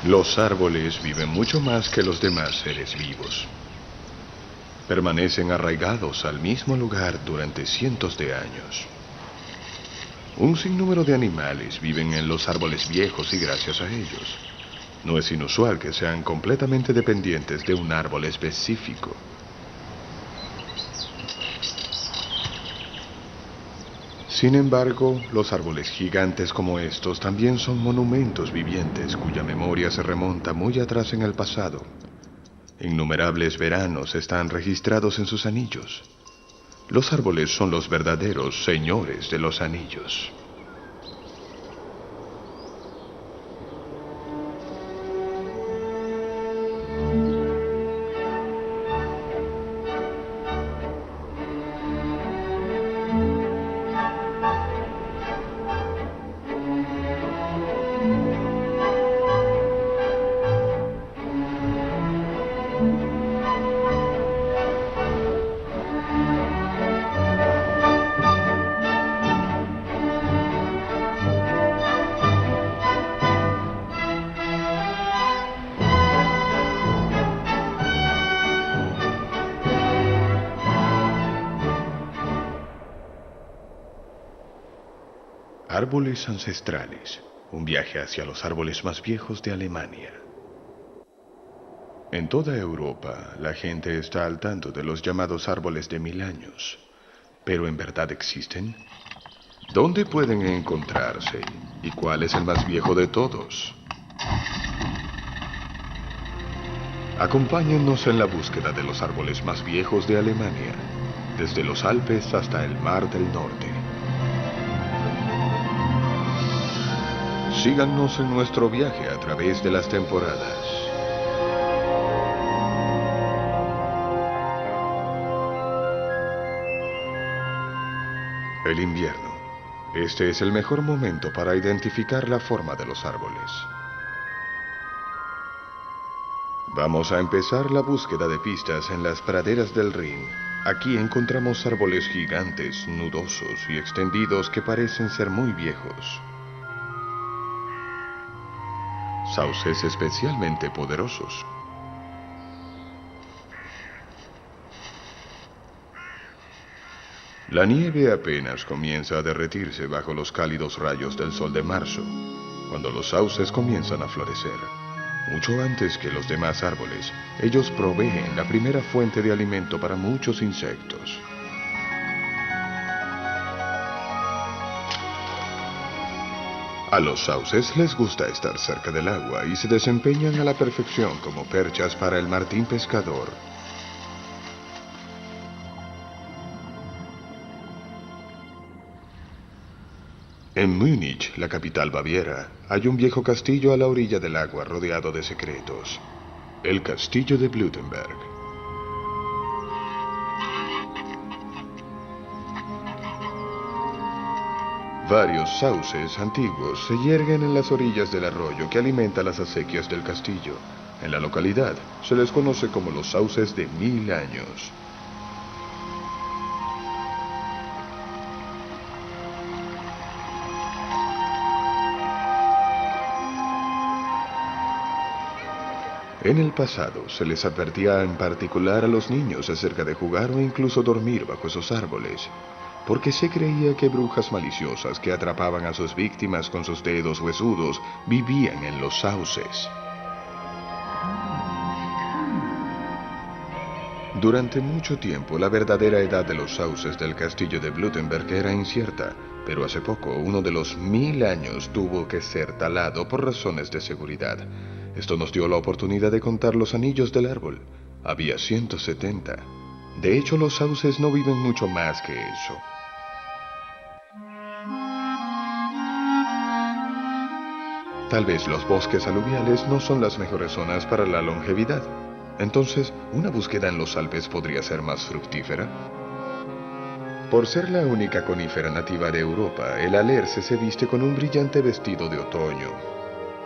Los árboles viven mucho más que los demás seres vivos. Permanecen arraigados al mismo lugar durante cientos de años. Un sinnúmero de animales viven en los árboles viejos y gracias a ellos, no es inusual que sean completamente dependientes de un árbol específico. Sin embargo, los árboles gigantes como estos también son monumentos vivientes cuya memoria se remonta muy atrás en el pasado. Innumerables veranos están registrados en sus anillos. Los árboles son los verdaderos señores de los anillos. Árboles ancestrales, un viaje hacia los árboles más viejos de Alemania. En toda Europa, la gente está al tanto de los llamados árboles de 1000 años. ¿Pero en verdad existen? ¿Dónde pueden encontrarse? ¿Y cuál es el más viejo de todos? Acompáñennos en la búsqueda de los árboles más viejos de Alemania, desde los Alpes hasta el Mar del Norte. Síganos en nuestro viaje a través de las temporadas. El invierno. Este es el mejor momento para identificar la forma de los árboles. Vamos a empezar la búsqueda de pistas en las praderas del Rin. Aquí encontramos árboles gigantes, nudosos y extendidos que parecen ser muy viejos. Sauces especialmente poderosos. La nieve apenas comienza a derretirse bajo los cálidos rayos del sol de marzo, cuando los sauces comienzan a florecer. Mucho antes que los demás árboles, ellos proveen la primera fuente de alimento para muchos insectos. A los sauces les gusta estar cerca del agua y se desempeñan a la perfección como perchas para el martín pescador. En Múnich, la capital baviera, hay un viejo castillo a la orilla del agua rodeado de secretos. El castillo de Blutenberg. Varios sauces antiguos se yerguen en las orillas del arroyo que alimenta las acequias del castillo. En la localidad se les conoce como los sauces de 1000 años. En el pasado se les advertía en particular a los niños acerca de jugar o incluso dormir bajo esos árboles, porque se creía que brujas maliciosas que atrapaban a sus víctimas con sus dedos huesudos vivían en los sauces. Durante mucho tiempo la verdadera edad de los sauces del castillo de Blutenberg era incierta, pero hace poco uno de los 1000 años tuvo que ser talado por razones de seguridad. Esto nos dio la oportunidad de contar los anillos del árbol. Había 170. De hecho, los sauces no viven mucho más que eso. Tal vez los bosques aluviales no son las mejores zonas para la longevidad. Entonces, ¿una búsqueda en los Alpes podría ser más fructífera? Por ser la única conífera nativa de Europa, el alerce se viste con un brillante vestido de otoño.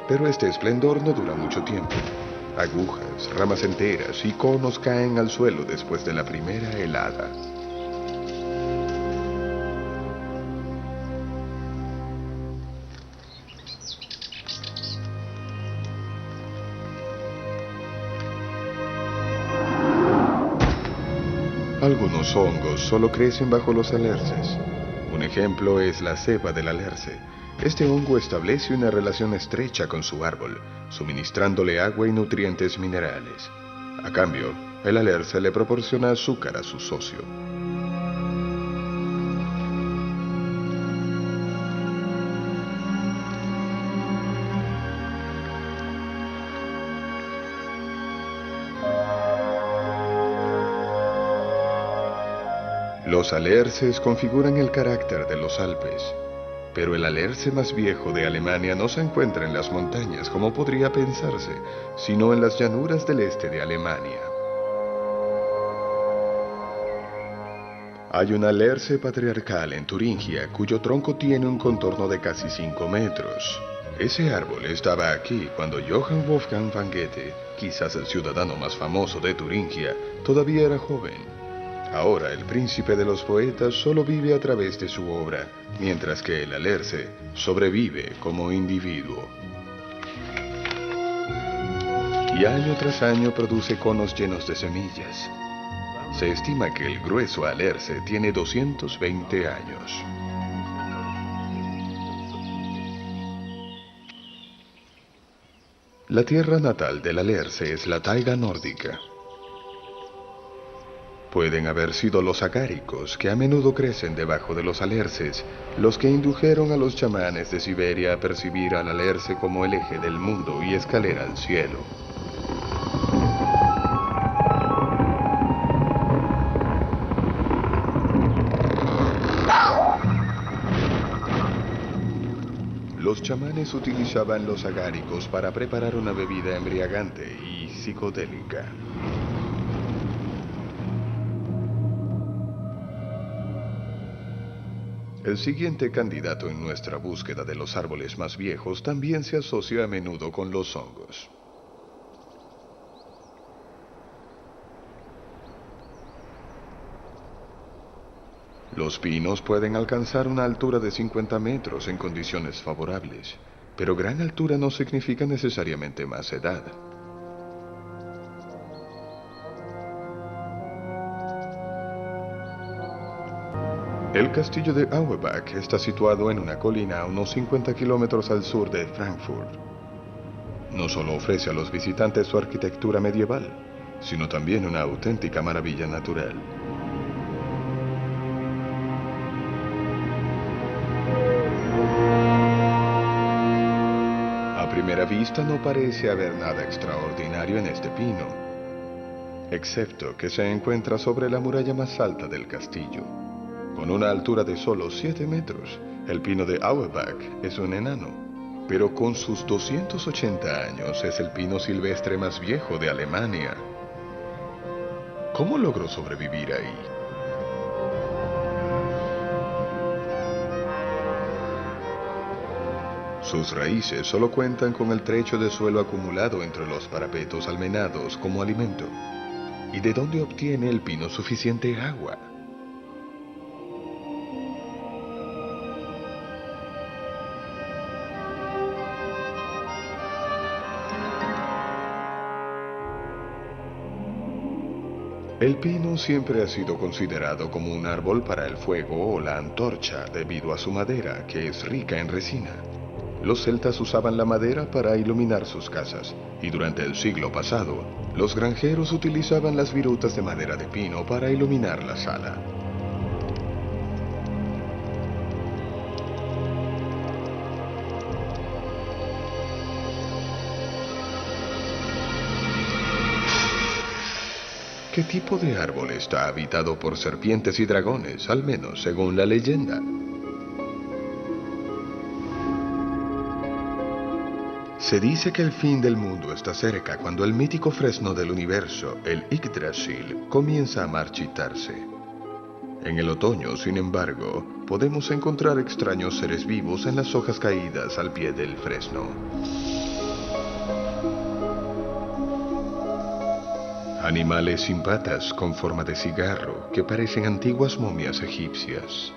Pero este esplendor no dura mucho tiempo. Agujas, ramas enteras y conos caen al suelo después de la primera helada. Algunos hongos solo crecen bajo los alerces. Un ejemplo es la cepa del alerce. Este hongo establece una relación estrecha con su árbol, suministrándole agua y nutrientes minerales. A cambio, el alerce le proporciona azúcar a su socio. Los alerces configuran el carácter de los Alpes, pero el alerce más viejo de Alemania no se encuentra en las montañas como podría pensarse, sino en las llanuras del este de Alemania. Hay un alerce patriarcal en Turingia cuyo tronco tiene un contorno de casi 5 metros. Ese árbol estaba aquí cuando Johann Wolfgang van Goethe, quizás el ciudadano más famoso de Turingia, todavía era joven. Ahora el príncipe de los poetas solo vive a través de su obra, mientras que el alerce sobrevive como individuo. Y año tras año produce conos llenos de semillas. Se estima que el grueso alerce tiene 220 años. La tierra natal del alerce es la taiga nórdica. Pueden haber sido los agáricos, que a menudo crecen debajo de los alerces, los que indujeron a los chamanes de Siberia a percibir al alerce como el eje del mundo y escalera al cielo. Los chamanes utilizaban los agáricos para preparar una bebida embriagante y psicodélica. El siguiente candidato en nuestra búsqueda de los árboles más viejos también se asocia a menudo con los hongos. Los pinos pueden alcanzar una altura de 50 metros en condiciones favorables, pero gran altura no significa necesariamente más edad. El castillo de Auerbach está situado en una colina a unos 50 kilómetros al sur de Frankfurt. No solo ofrece a los visitantes su arquitectura medieval, sino también una auténtica maravilla natural. A primera vista no parece haber nada extraordinario en este pino, excepto que se encuentra sobre la muralla más alta del castillo. Con una altura de solo 7 metros, el pino de Auerbach es un enano, pero con sus 280 años es el pino silvestre más viejo de Alemania. ¿Cómo logró sobrevivir ahí? Sus raíces solo cuentan con el trecho de suelo acumulado entre los parapetos almenados como alimento. ¿Y de dónde obtiene el pino suficiente agua? El pino siempre ha sido considerado como un árbol para el fuego o la antorcha debido a su madera, que es rica en resina. Los celtas usaban la madera para iluminar sus casas, y durante el siglo pasado, los granjeros utilizaban las virutas de madera de pino para iluminar la sala. ¿Qué tipo de árbol está habitado por serpientes y dragones, al menos según la leyenda? Se dice que el fin del mundo está cerca cuando el mítico fresno del universo, el Yggdrasil, comienza a marchitarse. En el otoño, sin embargo, podemos encontrar extraños seres vivos en las hojas caídas al pie del fresno. Animales sin patas con forma de cigarro que parecen antiguas momias egipcias.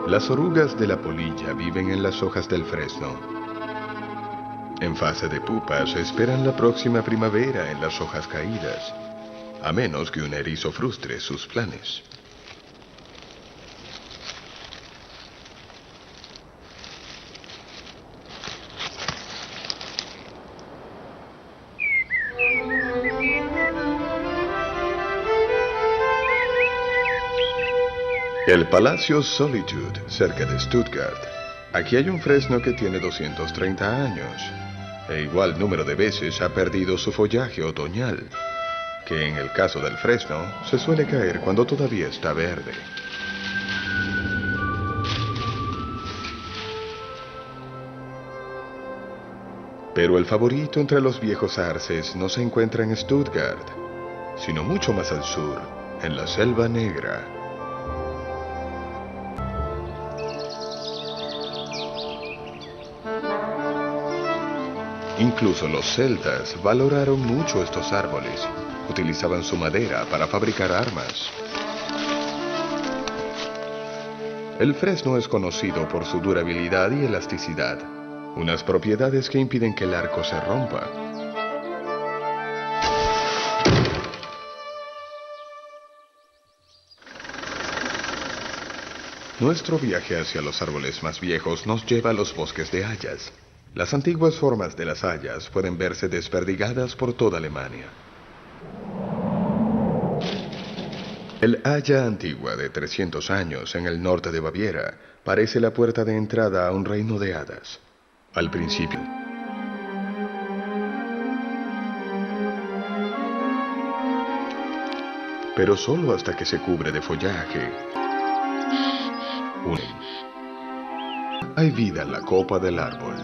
Las orugas de la polilla viven en las hojas del fresno. En fase de pupas esperan la próxima primavera en las hojas caídas, a menos que un erizo frustre sus planes. El Palacio Solitude, cerca de Stuttgart. Aquí hay un fresno que tiene 230 años, e igual número de veces ha perdido su follaje otoñal, que en el caso del fresno se suele caer cuando todavía está verde. Pero el favorito entre los viejos arces no se encuentra en Stuttgart, sino mucho más al sur, en la Selva Negra. Incluso los celtas valoraron mucho estos árboles. Utilizaban su madera para fabricar armas. El fresno es conocido por su durabilidad y elasticidad, unas propiedades que impiden que el arco se rompa. Nuestro viaje hacia los árboles más viejos nos lleva a los bosques de hayas. Las antiguas formas de las hayas pueden verse desperdigadas por toda Alemania. El haya antigua de 300 años en el norte de Baviera parece la puerta de entrada a un reino de hadas. Al principio, pero solo hasta que se cubre de follaje. Hay vida en la copa del árbol.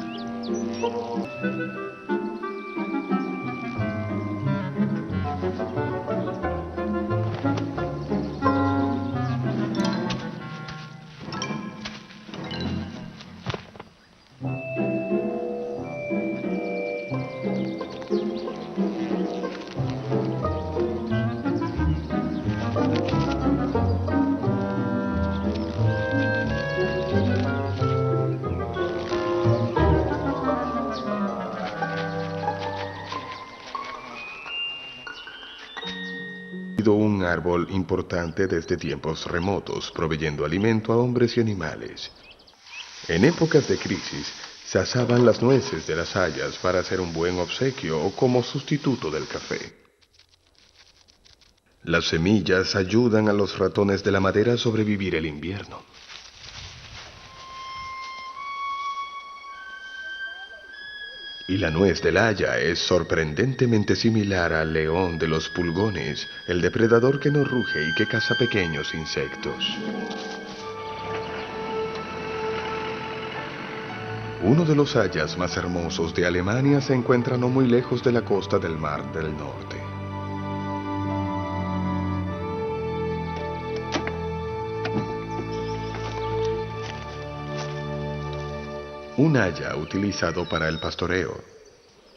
Un árbol importante desde tiempos remotos, proveyendo alimento a hombres y animales. En épocas de crisis, se asaban las nueces de las hayas para hacer un buen obsequio o como sustituto del café. Las semillas ayudan a los ratones de la madera a sobrevivir el invierno. Y la nuez del haya es sorprendentemente similar al león de los pulgones, el depredador que no ruge y que caza pequeños insectos. Uno de los hayas más hermosos de Alemania se encuentra no muy lejos de la costa del Mar del Norte. Un haya utilizado para el pastoreo,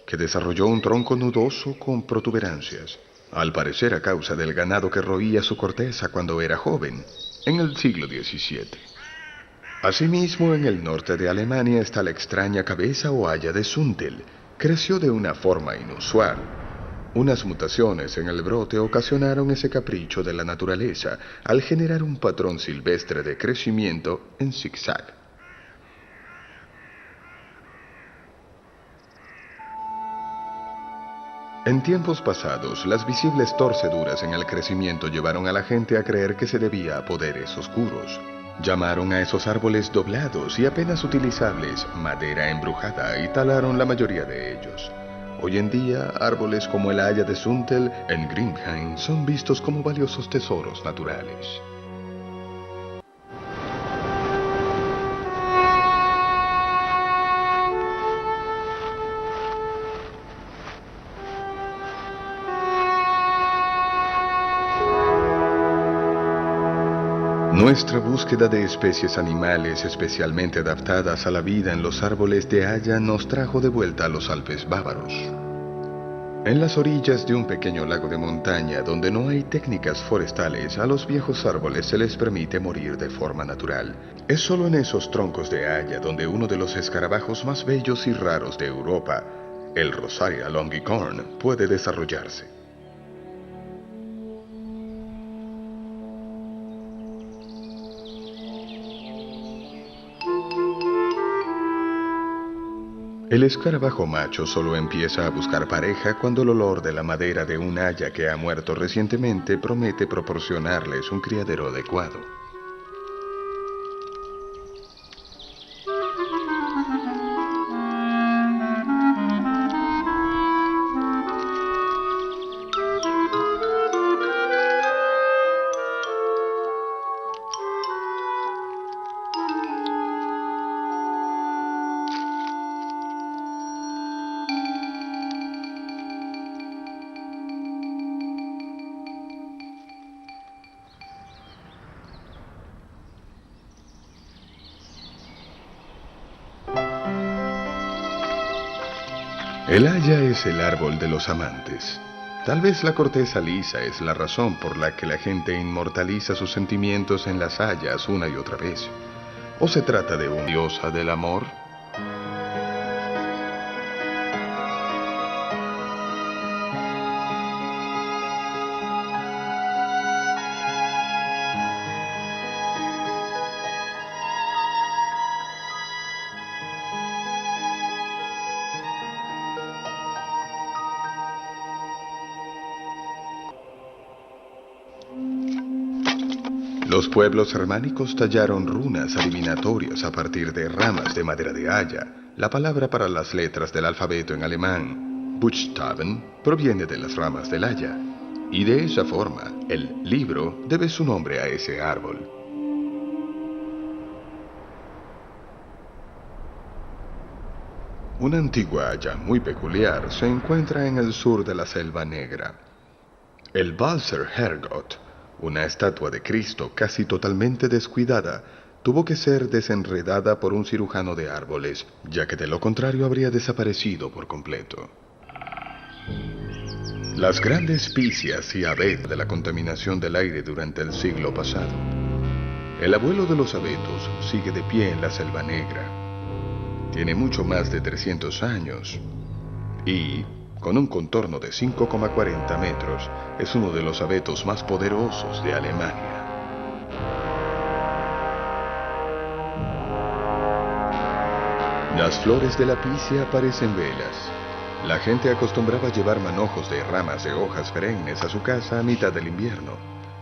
que desarrolló un tronco nudoso con protuberancias, al parecer a causa del ganado que roía su corteza cuando era joven, en el siglo XVII. Asimismo, en el norte de Alemania está la extraña cabeza o haya de Zundel. Creció de una forma inusual. Unas mutaciones en el brote ocasionaron ese capricho de la naturaleza al generar un patrón silvestre de crecimiento en zigzag. En tiempos pasados, las visibles torceduras en el crecimiento llevaron a la gente a creer que se debía a poderes oscuros. Llamaron a esos árboles doblados y apenas utilizables madera embrujada y talaron la mayoría de ellos. Hoy en día, árboles como el haya de Zundel en Grimheim son vistos como valiosos tesoros naturales. Nuestra búsqueda de especies animales especialmente adaptadas a la vida en los árboles de haya nos trajo de vuelta a los Alpes bávaros. En las orillas de un pequeño lago de montaña donde no hay técnicas forestales, a los viejos árboles se les permite morir de forma natural. Es solo en esos troncos de haya donde uno de los escarabajos más bellos y raros de Europa, el Rosaria longicorn, puede desarrollarse. El escarabajo macho solo empieza a buscar pareja cuando el olor de la madera de un haya que ha muerto recientemente promete proporcionarles un criadero adecuado. El haya es el árbol de los amantes. Tal vez la corteza lisa es la razón por la que la gente inmortaliza sus sentimientos en las hayas una y otra vez. ¿O se trata de una diosa del amor? Los pueblos germánicos tallaron runas adivinatorias a partir de ramas de madera de haya. La palabra para las letras del alfabeto en alemán, Buchstaben, proviene de las ramas del haya. Y de esa forma, el libro debe su nombre a ese árbol. Una antigua haya muy peculiar se encuentra en el sur de la Selva Negra. El Balser Hergot, una estatua de Cristo casi totalmente descuidada, tuvo que ser desenredada por un cirujano de árboles, ya que de lo contrario habría desaparecido por completo. Las grandes picias y abetos de la contaminación del aire durante el siglo pasado. El abuelo de los abetos sigue de pie en la Selva Negra. Tiene mucho más de 300 años y, con un contorno de 5,40 metros, es uno de los abetos más poderosos de Alemania. Las flores de la picia parecen velas. La gente acostumbraba llevar manojos de ramas de hojas perennes a su casa a mitad del invierno.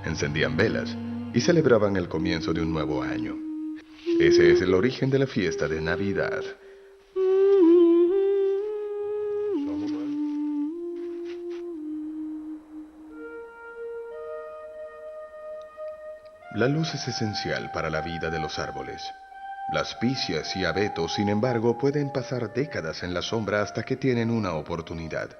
Encendían velas y celebraban el comienzo de un nuevo año. Ese es el origen de la fiesta de Navidad. La luz es esencial para la vida de los árboles. Las picias y abetos, sin embargo, pueden pasar décadas en la sombra hasta que tienen una oportunidad.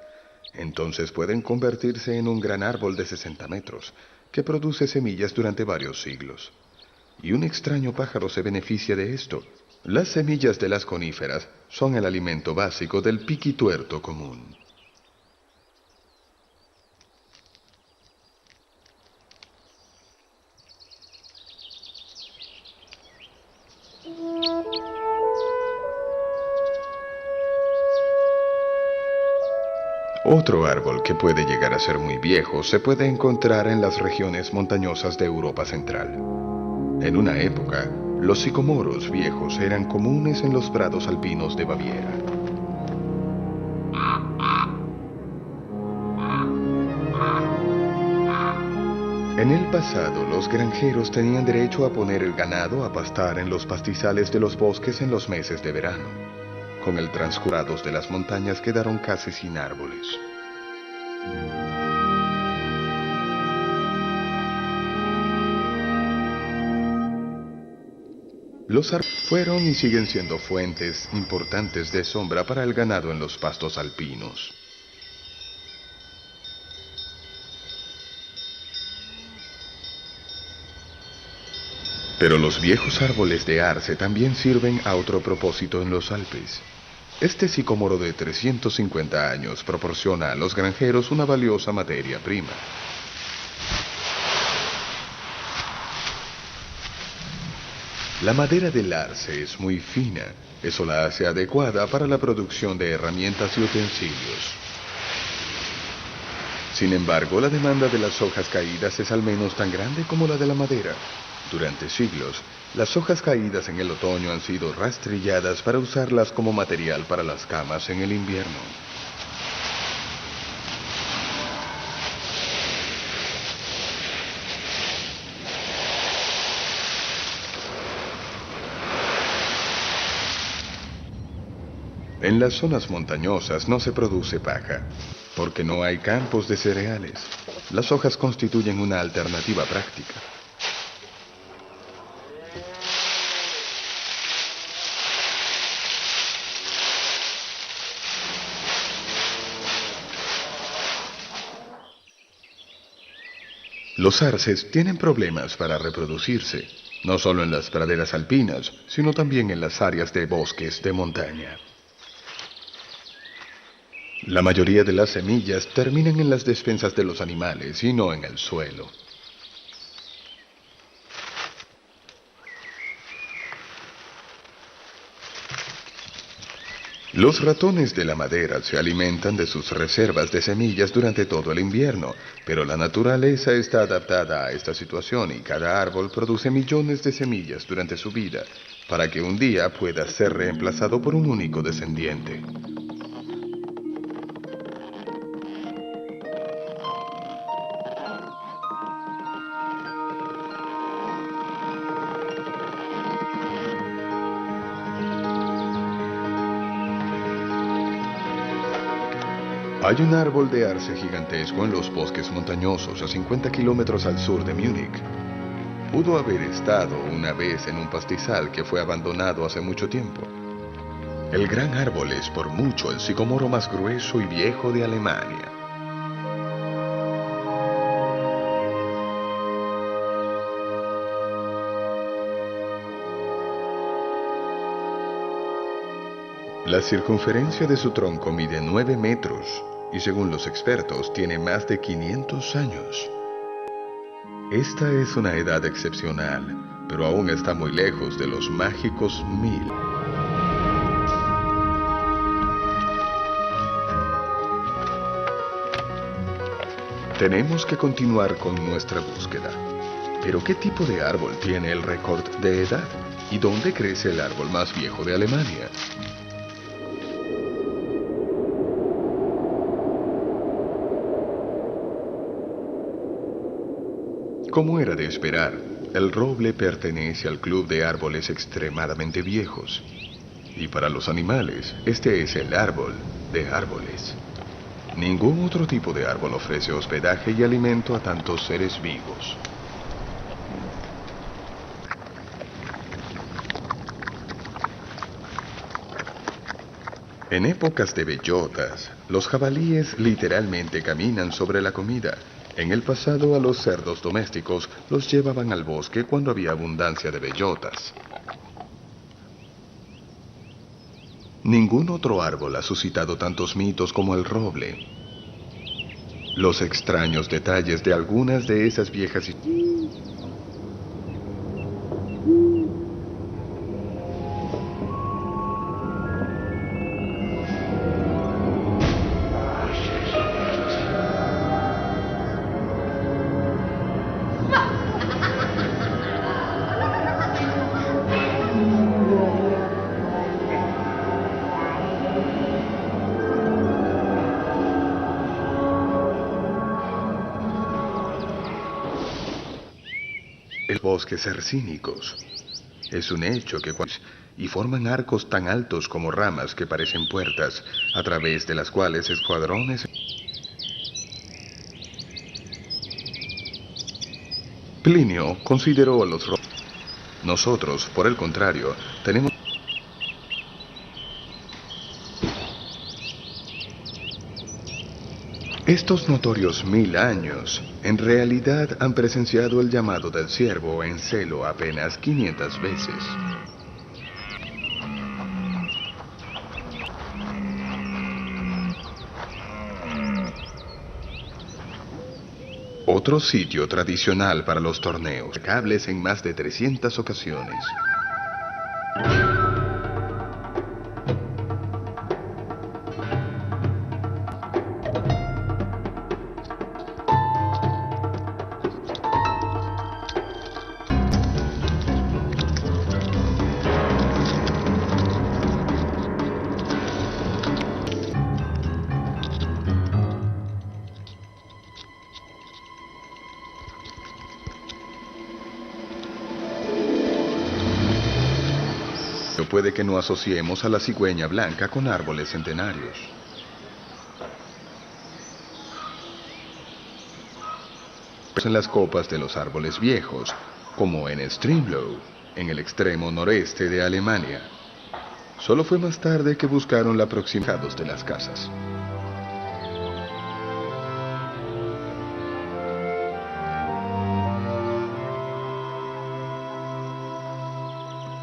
Entonces pueden convertirse en un gran árbol de 60 metros, que produce semillas durante varios siglos. Y un extraño pájaro se beneficia de esto. Las semillas de las coníferas son el alimento básico del piquituerto común. Otro árbol que puede llegar a ser muy viejo se puede encontrar en las regiones montañosas de Europa Central. En una época, los sicomoros viejos eran comunes en los prados alpinos de Baviera. En el pasado, los granjeros tenían derecho a poner el ganado a pastar en los pastizales de los bosques en los meses de verano. Con el transcurso de las montañas quedaron casi sin árboles. Los árboles fueron y siguen siendo fuentes importantes de sombra para el ganado en los pastos alpinos. Pero los viejos árboles de arce también sirven a otro propósito en los Alpes. Este sicómoro de 350 años proporciona a los granjeros una valiosa materia prima. La madera del arce es muy fina. Eso la hace adecuada para la producción de herramientas y utensilios. Sin embargo, la demanda de las hojas caídas es al menos tan grande como la de la madera. Durante siglos, las hojas caídas en el otoño han sido rastrilladas para usarlas como material para las camas en el invierno. En las zonas montañosas no se produce paja, porque no hay campos de cereales. Las hojas constituyen una alternativa práctica. Los arces tienen problemas para reproducirse, no solo en las praderas alpinas, sino también en las áreas de bosques de montaña. La mayoría de las semillas terminan en las despensas de los animales y no en el suelo. Los ratones de la madera se alimentan de sus reservas de semillas durante todo el invierno, pero la naturaleza está adaptada a esta situación y cada árbol produce millones de semillas durante su vida, para que un día pueda ser reemplazado por un único descendiente. Hay un árbol de arce gigantesco en los bosques montañosos a 50 kilómetros al sur de Múnich. Pudo haber estado una vez en un pastizal que fue abandonado hace mucho tiempo. El gran árbol es por mucho el sicómoro más grueso y viejo de Alemania. La circunferencia de su tronco mide 9 metros y según los expertos tiene más de 500 años. Esta es una edad excepcional, pero aún está muy lejos de los mágicos 1000. Tenemos que continuar con nuestra búsqueda. Pero ¿qué tipo de árbol tiene el récord de edad? ¿Y dónde crece el árbol más viejo de Alemania? Como era de esperar, el roble pertenece al club de árboles extremadamente viejos. Y para los animales, este es el árbol de árboles. Ningún otro tipo de árbol ofrece hospedaje y alimento a tantos seres vivos. En épocas de bellotas, los jabalíes literalmente caminan sobre la comida. En el pasado a los cerdos domésticos los llevaban al bosque cuando había abundancia de bellotas. Ningún otro árbol ha suscitado tantos mitos como el roble. Los extraños detalles de algunas de esas viejas bosques hercínicos. Es un hecho que y forman arcos tan altos como ramas que parecen puertas, a través de las cuales escuadrones. Plinio consideró a los robles. Nosotros, por el contrario, tenemos. Estos notorios 1000 años, en realidad han presenciado el llamado del ciervo en celo apenas 500 veces. Otro sitio tradicional para los torneos, cables en más de 300 ocasiones. Puede que no asociemos a la cigüeña blanca con árboles centenarios. En las copas de los árboles viejos, como en Stromlo, en el extremo noreste de Alemania. Solo fue más tarde que buscaron la proximidad de las casas.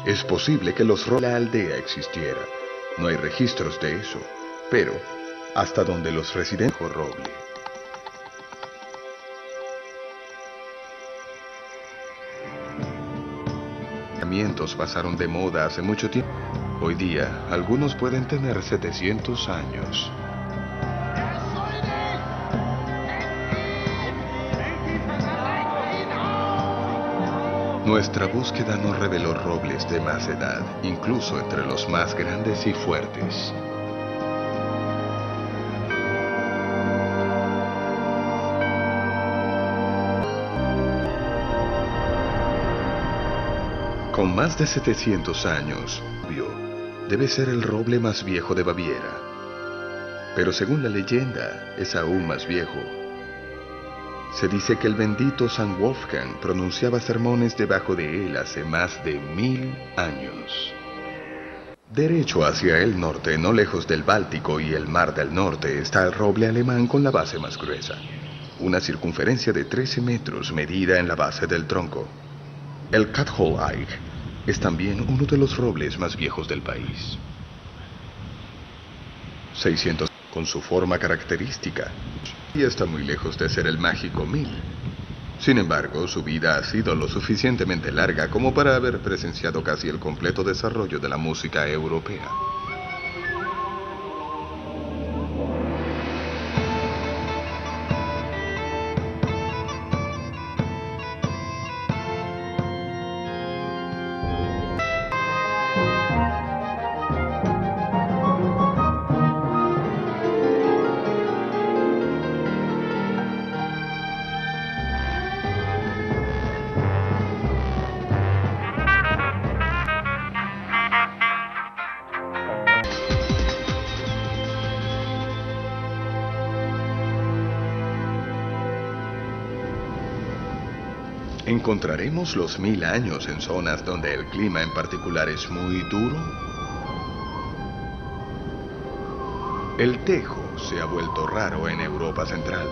Es posible que la aldea existiera. No hay registros de eso, pero hasta donde los residentes roble. Los pasaron de moda hace mucho tiempo. Hoy día, algunos pueden tener 700 años. Nuestra búsqueda no reveló robles de más edad, incluso entre los más grandes y fuertes. Con más de 700 años, debe ser el roble más viejo de Baviera. Pero según la leyenda, es aún más viejo. Se dice que el bendito San Wolfgang pronunciaba sermones debajo de él hace más de 1000 años. Derecho hacia el norte, no lejos del Báltico y el Mar del Norte, está el roble alemán con la base más gruesa. Una circunferencia de 13 metros medida en la base del tronco. El Katholeich es también uno de los robles más viejos del país. 600 con su forma característica, y está muy lejos de ser el mágico 1000. Sin embargo, su vida ha sido lo suficientemente larga como para haber presenciado casi el completo desarrollo de la música europea. ¿Encontraremos los 1000 años en zonas donde el clima en particular es muy duro? El tejo se ha vuelto raro en Europa Central.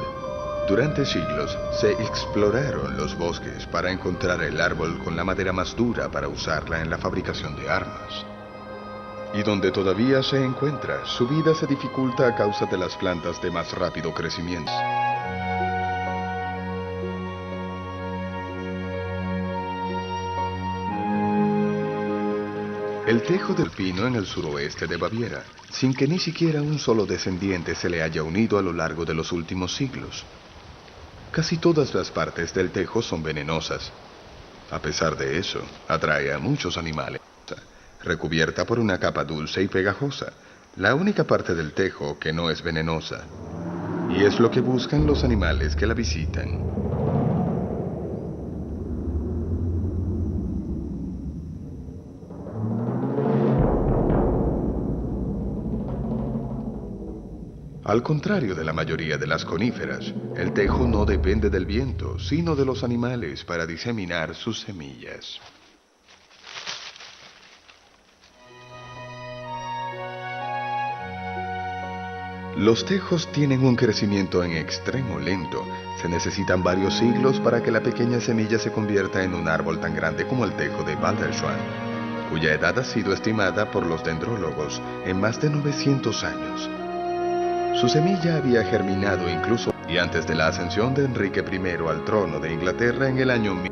Durante siglos se exploraron los bosques para encontrar el árbol con la madera más dura para usarla en la fabricación de armas. Y donde todavía se encuentra, su vida se dificulta a causa de las plantas de más rápido crecimiento. El tejo del pino en el suroeste de Baviera, sin que ni siquiera un solo descendiente se le haya unido a lo largo de los últimos siglos. Casi todas las partes del tejo son venenosas. A pesar de eso, atrae a muchos animales. Recubierta por una capa dulce y pegajosa, la única parte del tejo que no es venenosa. Y es lo que buscan los animales que la visitan. Al contrario de la mayoría de las coníferas, el tejo no depende del viento, sino de los animales para diseminar sus semillas. Los tejos tienen un crecimiento en extremo lento. Se necesitan varios siglos para que la pequeña semilla se convierta en un árbol tan grande como el tejo de Balderschwang, cuya edad ha sido estimada por los dendrólogos en más de 900 años. Su semilla había germinado incluso y antes de la ascensión de Enrique I al trono de Inglaterra en el año 1000.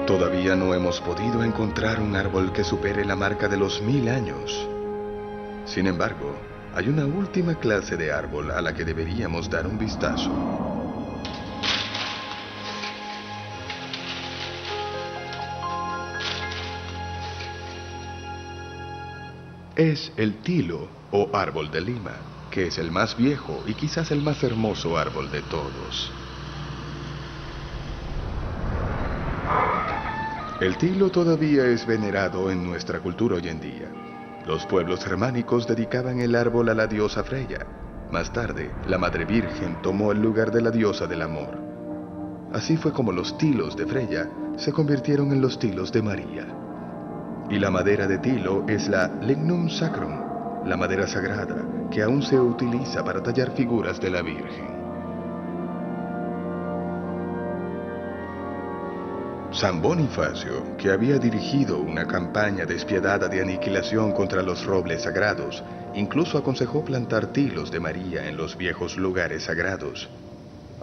Todavía no hemos podido encontrar un árbol que supere la marca de los 1000 años. Sin embargo, hay una última clase de árbol a la que deberíamos dar un vistazo. Es el tilo o árbol de Lima, que es el más viejo y quizás el más hermoso árbol de todos. El tilo todavía es venerado en nuestra cultura hoy en día. Los pueblos germánicos dedicaban el árbol a la diosa Freya. Más tarde, la Madre Virgen tomó el lugar de la diosa del amor. Así fue como los tilos de Freya se convirtieron en los tilos de María. Y la madera de tilo es la Lignum Sacrum, la madera sagrada que aún se utiliza para tallar figuras de la Virgen. San Bonifacio, que había dirigido una campaña despiadada de aniquilación contra los robles sagrados, incluso aconsejó plantar tilos de María en los viejos lugares sagrados.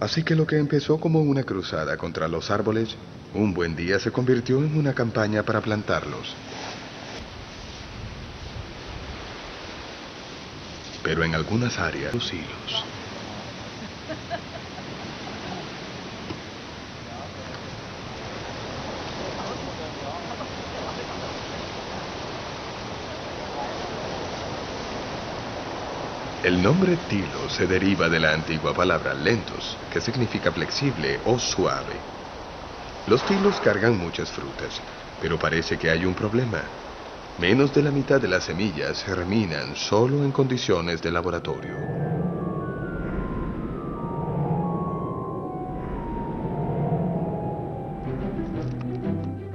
Así que lo que empezó como una cruzada contra los árboles, un buen día se convirtió en una campaña para plantarlos. Pero en algunas áreas, los hilos. El nombre tilo se deriva de la antigua palabra lentos, que significa flexible o suave. Los tilos cargan muchas frutas, pero parece que hay un problema. Menos de la mitad de las semillas germinan solo en condiciones de laboratorio.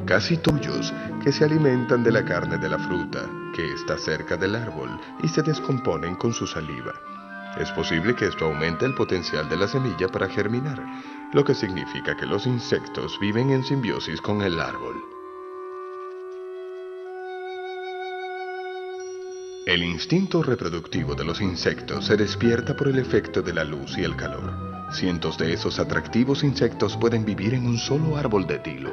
Casi tuyos que se alimentan de la carne de la fruta, que está cerca del árbol, y se descomponen con su saliva. Es posible que esto aumente el potencial de la semilla para germinar, lo que significa que los insectos viven en simbiosis con el árbol. El instinto reproductivo de los insectos se despierta por el efecto de la luz y el calor. Cientos de esos atractivos insectos pueden vivir en un solo árbol de tilo.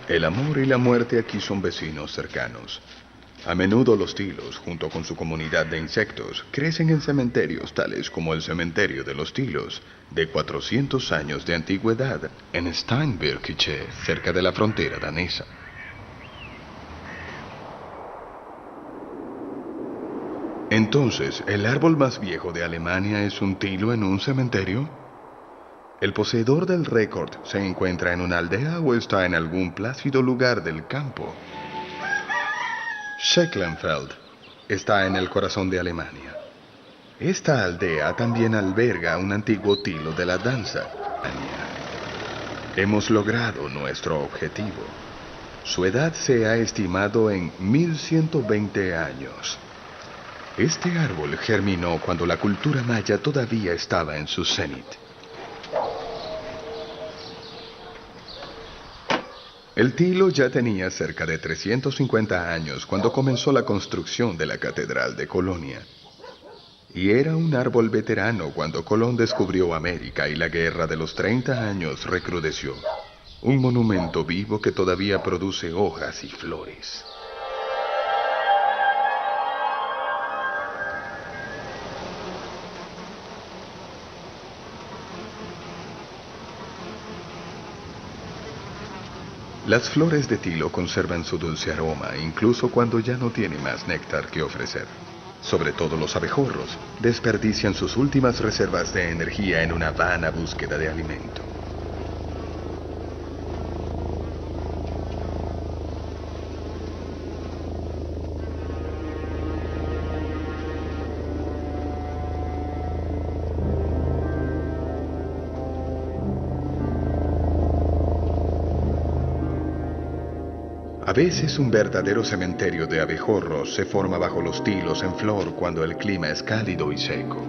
El amor y la muerte aquí son vecinos cercanos. A menudo los tilos, junto con su comunidad de insectos, crecen en cementerios tales como el cementerio de los tilos, de 400 años de antigüedad, en Steinbürkirche, cerca de la frontera danesa. Entonces, ¿el árbol más viejo de Alemania es un tilo en un cementerio? ¿El poseedor del récord se encuentra en una aldea o está en algún plácido lugar del campo? Schecklenfeld está en el corazón de Alemania. Esta aldea también alberga un antiguo tilo de la danza. Hemos logrado nuestro objetivo. Su edad se ha estimado en 1120 años. Este árbol germinó cuando la cultura maya todavía estaba en su cenit. El tilo ya tenía cerca de 350 años cuando comenzó la construcción de la Catedral de Colonia. Y era un árbol veterano cuando Colón descubrió América y la Guerra de los 30 años recrudeció. Un monumento vivo que todavía produce hojas y flores. Las flores de tilo conservan su dulce aroma incluso cuando ya no tiene más néctar que ofrecer. Sobre todo los abejorros desperdician sus últimas reservas de energía en una vana búsqueda de alimento. A veces un verdadero cementerio de abejorros se forma bajo los tilos en flor cuando el clima es cálido y seco.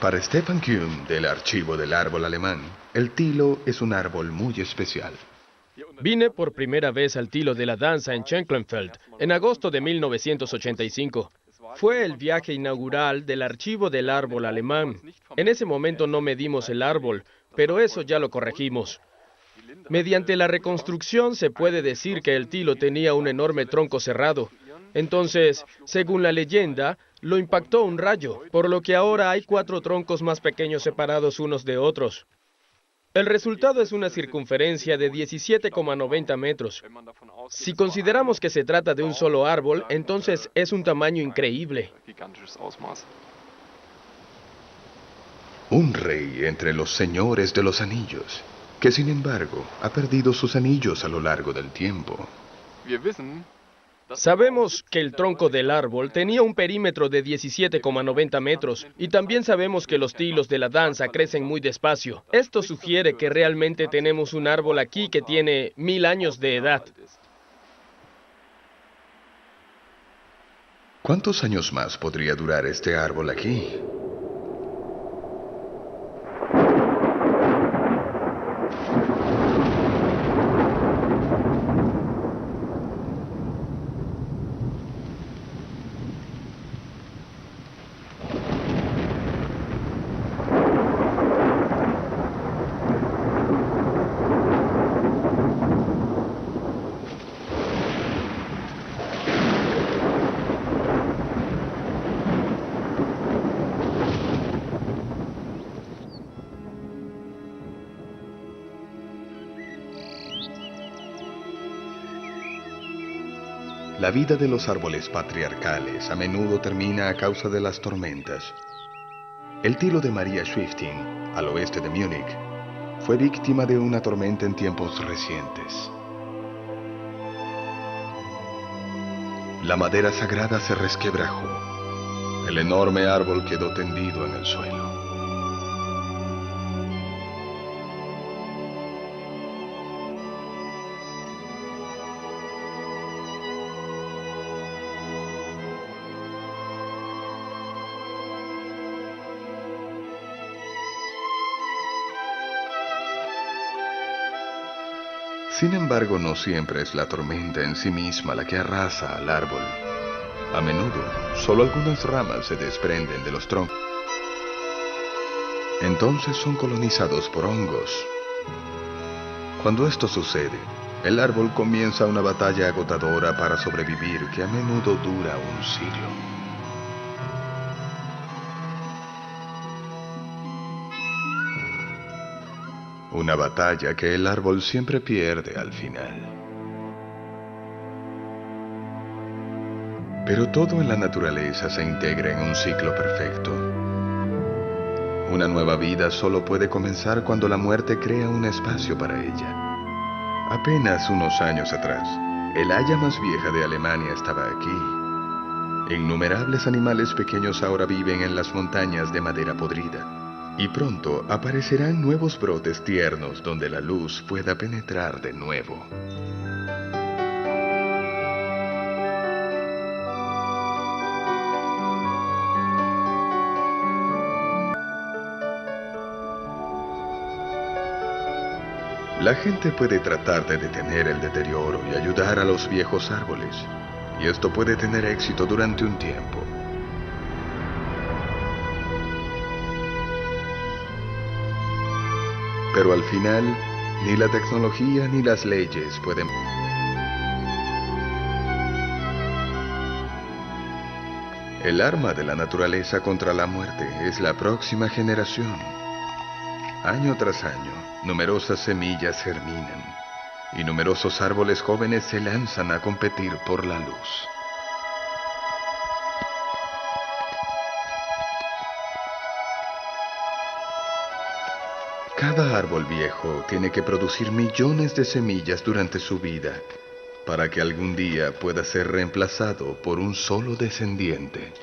Para Stefan Kuhn, del Archivo del Árbol Alemán, el tilo es un árbol muy especial. Vine por primera vez al Tilo de la Danza en Schenklenfeld en agosto de 1985. Fue el viaje inaugural del Archivo del Árbol Alemán. En ese momento no medimos el árbol, pero eso ya lo corregimos. Mediante la reconstrucción se puede decir que el tilo tenía un enorme tronco cerrado. Entonces, según la leyenda, lo impactó un rayo, por lo que ahora hay 4 troncos más pequeños separados unos de otros. El resultado es una circunferencia de 17,90 metros. Si consideramos que se trata de un solo árbol, entonces es un tamaño increíble. Un rey entre los señores de los anillos, que sin embargo ha perdido sus anillos a lo largo del tiempo. Sabemos que el tronco del árbol tenía un perímetro de 17,90 metros y también sabemos que los tilos de la danza crecen muy despacio. Esto sugiere que realmente tenemos un árbol aquí que tiene 1000 años de edad. ¿Cuántos años más podría durar este árbol aquí? La vida de los árboles patriarcales a menudo termina a causa de las tormentas. El tilo de Maria Swifting, al oeste de Múnich, fue víctima de una tormenta en tiempos recientes. La madera sagrada se resquebrajó. El enorme árbol quedó tendido en el suelo. Sin embargo, no siempre es la tormenta en sí misma la que arrasa al árbol. A menudo, solo algunas ramas se desprenden de los troncos. Entonces son colonizados por hongos. Cuando esto sucede, el árbol comienza una batalla agotadora para sobrevivir que a menudo dura un siglo. Una batalla que el árbol siempre pierde al final. Pero todo en la naturaleza se integra en un ciclo perfecto. Una nueva vida solo puede comenzar cuando la muerte crea un espacio para ella. Apenas unos años atrás, el haya más vieja de Alemania estaba aquí. Innumerables animales pequeños ahora viven en las montañas de madera podrida. Y pronto aparecerán nuevos brotes tiernos donde la luz pueda penetrar de nuevo. La gente puede tratar de detener el deterioro y ayudar a los viejos árboles, y esto puede tener éxito durante un tiempo. Pero al final, ni la tecnología ni las leyes pueden... El arma de la naturaleza contra la muerte es la próxima generación. Año tras año, numerosas semillas germinan y numerosos árboles jóvenes se lanzan a competir por la luz. Cada árbol viejo tiene que producir millones de semillas durante su vida para que algún día pueda ser reemplazado por un solo descendiente.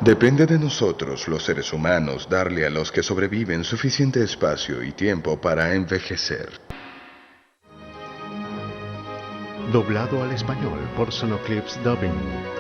Depende de nosotros, los seres humanos, darle a los que sobreviven suficiente espacio y tiempo para envejecer. Doblado al español por Sonoclips Dubbing.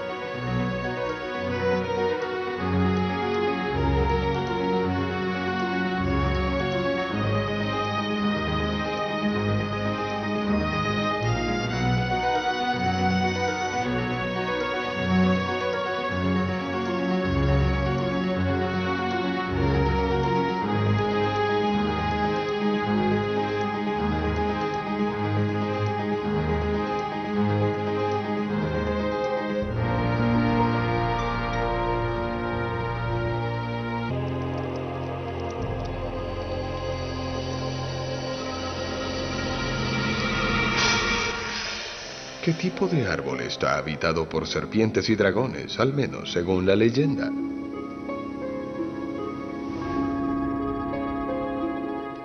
¿Qué tipo de árbol está habitado por serpientes y dragones, al menos según la leyenda?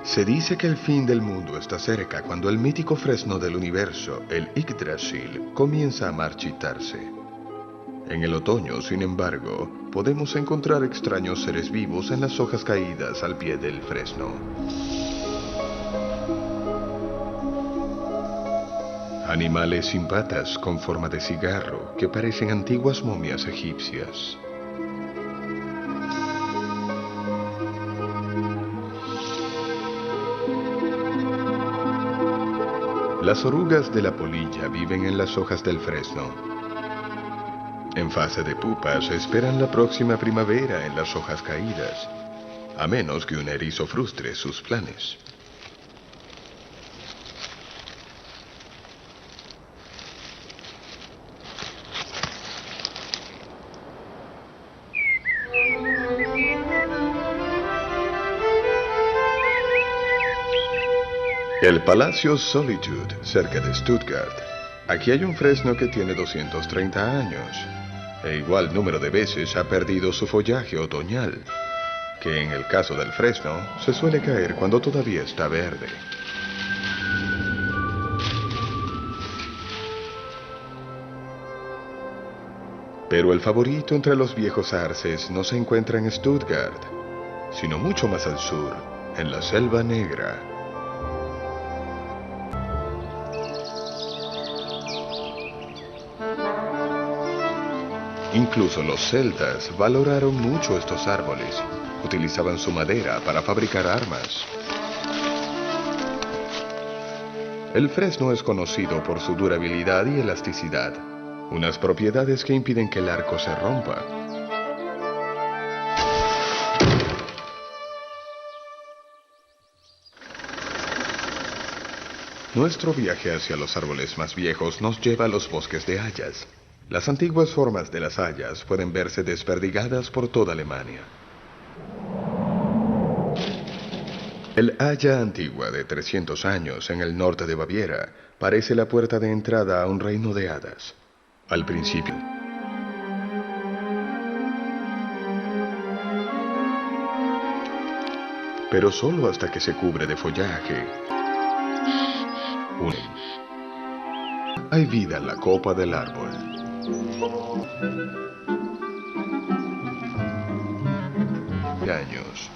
Se dice que el fin del mundo está cerca cuando el mítico fresno del universo, el Yggdrasil, comienza a marchitarse. En el otoño, sin embargo, podemos encontrar extraños seres vivos en las hojas caídas al pie del fresno. Animales sin patas con forma de cigarro que parecen antiguas momias egipcias. Las orugas de la polilla viven en las hojas del fresno. En fase de pupas esperan la próxima primavera en las hojas caídas, a menos que un erizo frustre sus planes. El Palacio Solitude, cerca de Stuttgart. Aquí hay un fresno que tiene 230 años, e igual número de veces ha perdido su follaje otoñal, que en el caso del fresno se suele caer cuando todavía está verde. Pero el favorito entre los viejos arces no se encuentra en Stuttgart, sino mucho más al sur, en la Selva Negra. Incluso los celtas valoraron mucho estos árboles. Utilizaban su madera para fabricar armas. El fresno es conocido por su durabilidad y elasticidad, unas propiedades que impiden que el arco se rompa. Nuestro viaje hacia los árboles más viejos nos lleva a los bosques de hayas. Las antiguas formas de las hayas pueden verse desperdigadas por toda Alemania. El haya antigua de 300 años en el norte de Baviera parece la puerta de entrada a un reino de hadas. Al principio, pero solo hasta que se cubre de follaje. Hay vida en la copa del árbol. Años.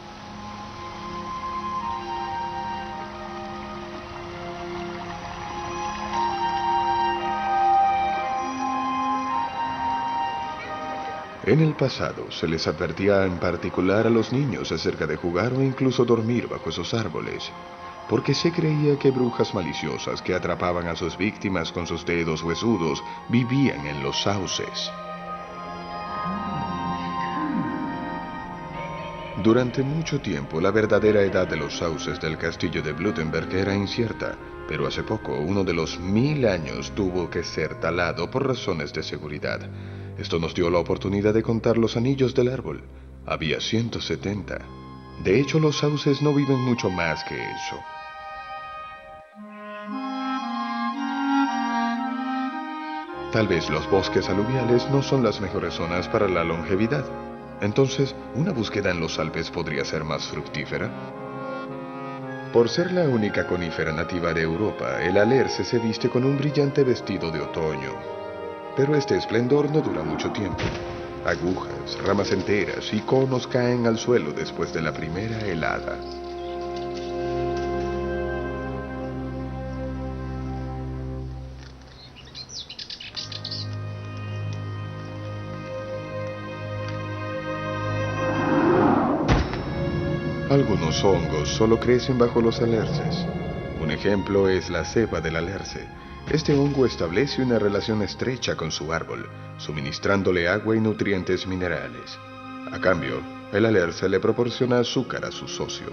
En el pasado se les advertía en particular a los niños acerca de jugar o incluso dormir bajo esos árboles, porque se creía que brujas maliciosas que atrapaban a sus víctimas con sus dedos huesudos vivían en los sauces. Durante mucho tiempo, la verdadera edad de los sauces del castillo de Blutenberg era incierta, pero hace poco, uno de los 1000 años tuvo que ser talado por razones de seguridad. Esto nos dio la oportunidad de contar los anillos del árbol. Había 170. De hecho, los sauces no viven mucho más que eso. Tal vez los bosques aluviales no son las mejores zonas para la longevidad. Entonces, ¿una búsqueda en los Alpes podría ser más fructífera? Por ser la única conífera nativa de Europa, el alerce se viste con un brillante vestido de otoño. Pero este esplendor no dura mucho tiempo. Agujas, ramas enteras y conos caen al suelo después de la primera helada. Algunos hongos solo crecen bajo los alerces. Un ejemplo es la cepa del alerce. Este hongo establece una relación estrecha con su árbol, suministrándole agua y nutrientes minerales. A cambio, el alerce le proporciona azúcar a su socio.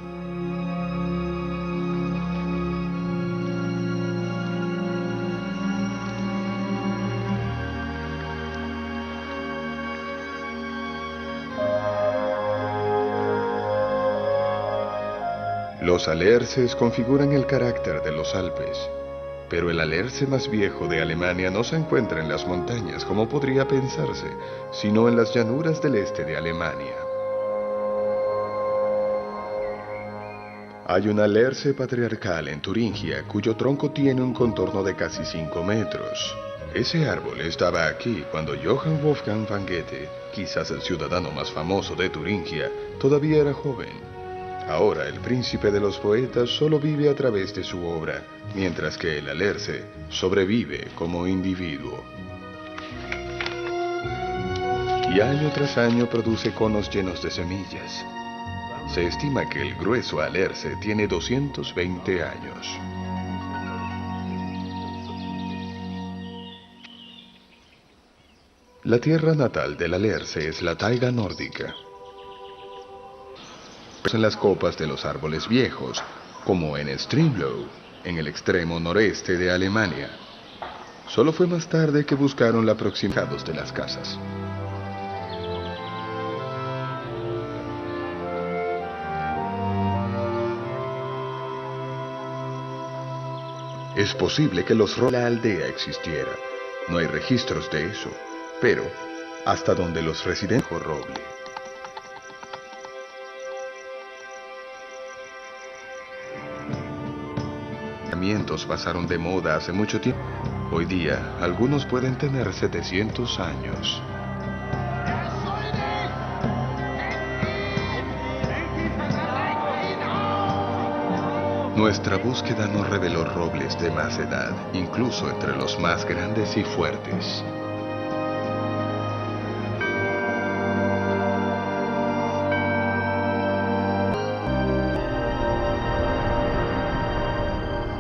Los alerces configuran el carácter de los Alpes, pero el alerce más viejo de Alemania no se encuentra en las montañas como podría pensarse, sino en las llanuras del este de Alemania. Hay un alerce patriarcal en Turingia cuyo tronco tiene un contorno de casi 5 metros. Ese árbol estaba aquí cuando Johann Wolfgang van Goethe, quizás el ciudadano más famoso de Turingia, todavía era joven. Ahora el príncipe de los poetas solo vive a través de su obra, mientras que el alerce sobrevive como individuo. Y año tras año produce conos llenos de semillas. Se estima que el grueso alerce tiene 220 años. La tierra natal del alerce es la taiga nórdica. En las copas de los árboles viejos, como en Strindlow, en el extremo noreste de Alemania. Solo fue más tarde que buscaron la proximidad de las casas. Es posible que los robles de la aldea existiera. No hay registros de eso, pero hasta donde los residentes roble. Pasaron de moda hace mucho tiempo. Hoy día, algunos pueden tener 700 años. Nuestra búsqueda no reveló robles de más edad, incluso entre los más grandes y fuertes.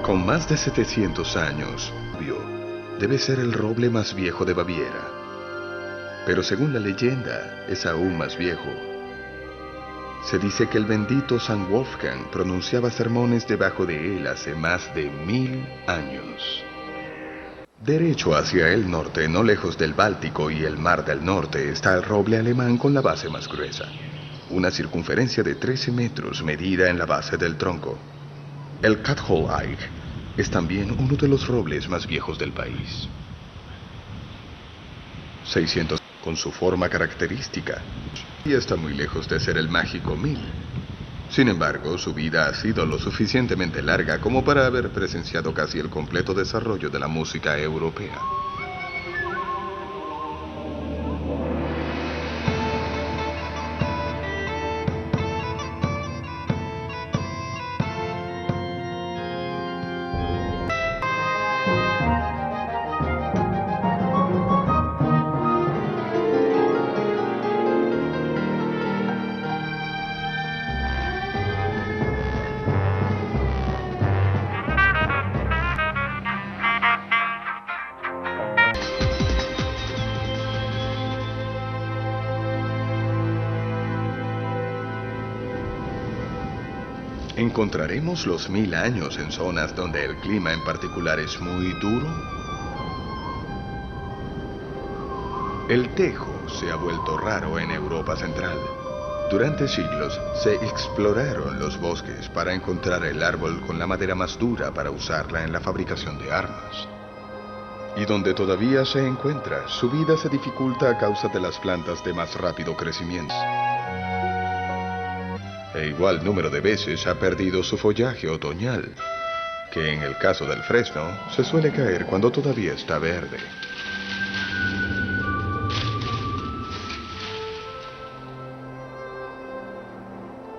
Con más de 700 años, debe ser el roble más viejo de Baviera. Pero según la leyenda, es aún más viejo. Se dice que el bendito San Wolfgang pronunciaba sermones debajo de él hace más de 1000 años. Derecho hacia el norte, no lejos del Báltico y el Mar del Norte, está el roble alemán con la base más gruesa. Una circunferencia de 13 metros medida en la base del tronco. El Katholeich es también uno de los robles más viejos del país. 600 con su forma característica y está muy lejos de ser el mágico 1000. Sin embargo, su vida ha sido lo suficientemente larga como para haber presenciado casi el completo desarrollo de la música europea. ¿Encontraremos los 1000 años en zonas donde el clima en particular es muy duro? El tejo se ha vuelto raro en Europa Central. Durante siglos se exploraron los bosques para encontrar el árbol con la madera más dura para usarla en la fabricación de armas. Y donde todavía se encuentra, su vida se dificulta a causa de las plantas de más rápido crecimiento. E igual número de veces ha perdido su follaje otoñal, que en el caso del fresno se suele caer cuando todavía está verde.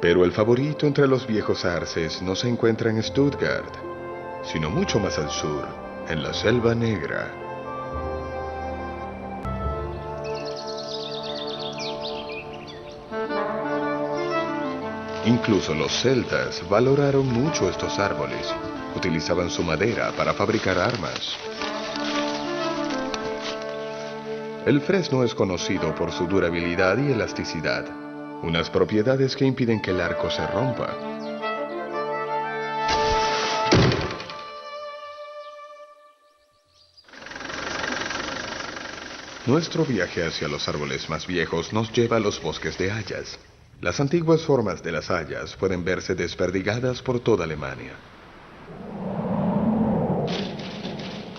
Pero el favorito entre los viejos arces no se encuentra en Stuttgart, sino mucho más al sur, en la Selva Negra. Incluso los celtas valoraron mucho estos árboles. Utilizaban su madera para fabricar armas. El fresno es conocido por su durabilidad y elasticidad, unas propiedades que impiden que el arco se rompa. Nuestro viaje hacia los árboles más viejos nos lleva a los bosques de hayas. Las antiguas formas de las hayas pueden verse desperdigadas por toda Alemania.